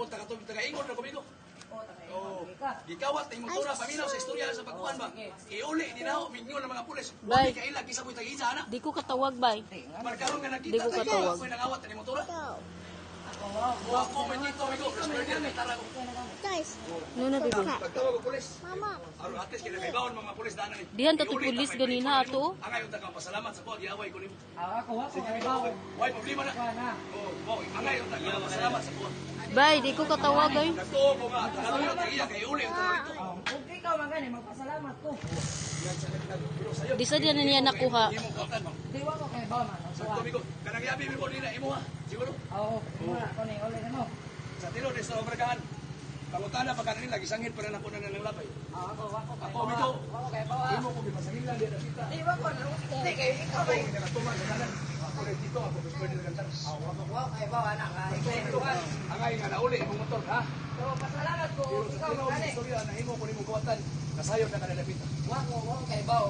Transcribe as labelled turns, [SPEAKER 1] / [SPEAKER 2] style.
[SPEAKER 1] ko taga-ingon na kumigo.
[SPEAKER 2] O,
[SPEAKER 1] Oh,
[SPEAKER 2] tagay ka.
[SPEAKER 1] gikawat ning motora paminaw sa istorya sa pagkuhan ba. Iuli din ako mingon ng mga pulis.
[SPEAKER 3] Bay.
[SPEAKER 1] Uli kaila kisa mo tagisa ana.
[SPEAKER 3] Di ko katawag, bay.
[SPEAKER 1] Markaron nga
[SPEAKER 3] Di
[SPEAKER 1] nakita
[SPEAKER 3] ko katawag.
[SPEAKER 1] ko nangawat ni motora.
[SPEAKER 2] Ako, wow.
[SPEAKER 1] O ako man dito amigo, kasperder kay tara ko.
[SPEAKER 4] Guys,
[SPEAKER 3] Nuna, bibi.
[SPEAKER 1] Pagtawag ko pulis.
[SPEAKER 4] Mama.
[SPEAKER 1] Aron ates kay nagaybaon mga pulis dana ni.
[SPEAKER 3] Dihan tato pulis ganina ato.
[SPEAKER 1] Angay unta ka pasalamat sa ko giaway ko nimo.
[SPEAKER 2] Ako,
[SPEAKER 1] Sige,
[SPEAKER 2] kay
[SPEAKER 1] ikaw,
[SPEAKER 2] Bao.
[SPEAKER 1] why problema na?
[SPEAKER 2] Na.
[SPEAKER 1] Oh, angay unta ka pasalamat sa ko.
[SPEAKER 3] Bay, di ko katawag, ay.
[SPEAKER 1] Nagtuo ko nga, tagaluyo tagiya kay uli unta dito.
[SPEAKER 2] Kung ikaw magani, magpasalamat ko.
[SPEAKER 3] Di sa diyan na niya nakuha.
[SPEAKER 1] Imo katan mo.
[SPEAKER 2] Diwa ko kay Bao man.
[SPEAKER 1] Sakto bigo. Kanang yabi mi ko dina imo ha. Siguro.
[SPEAKER 2] Oo, muna ko ni uli mo.
[SPEAKER 1] Sa tilo ni sa obragahan. Pangutana pa kanin lagi sangit pa na ako na nang labay.
[SPEAKER 2] Ako kay
[SPEAKER 1] Ako
[SPEAKER 2] Bao.
[SPEAKER 1] bitaw.
[SPEAKER 2] Ako kay Bao.
[SPEAKER 1] Imo ko gipasangilan di na kita.
[SPEAKER 2] Diwa ko, hindi kay ikaw
[SPEAKER 1] Ako
[SPEAKER 2] may.
[SPEAKER 1] nakatuman sa kanan. Ako rin dito ako gusto din kantar.
[SPEAKER 2] Ako kay Bao anak. Ikaw ikaw.
[SPEAKER 1] Angay nga nauli imong motor ha.
[SPEAKER 2] So, pasalamat ko.
[SPEAKER 1] Pero sa
[SPEAKER 2] Ikaw
[SPEAKER 1] tilo
[SPEAKER 2] magani.
[SPEAKER 1] istorya na imo ko nimo kuwatan. Nasayod na kanila pita.
[SPEAKER 2] Wako kay Bao.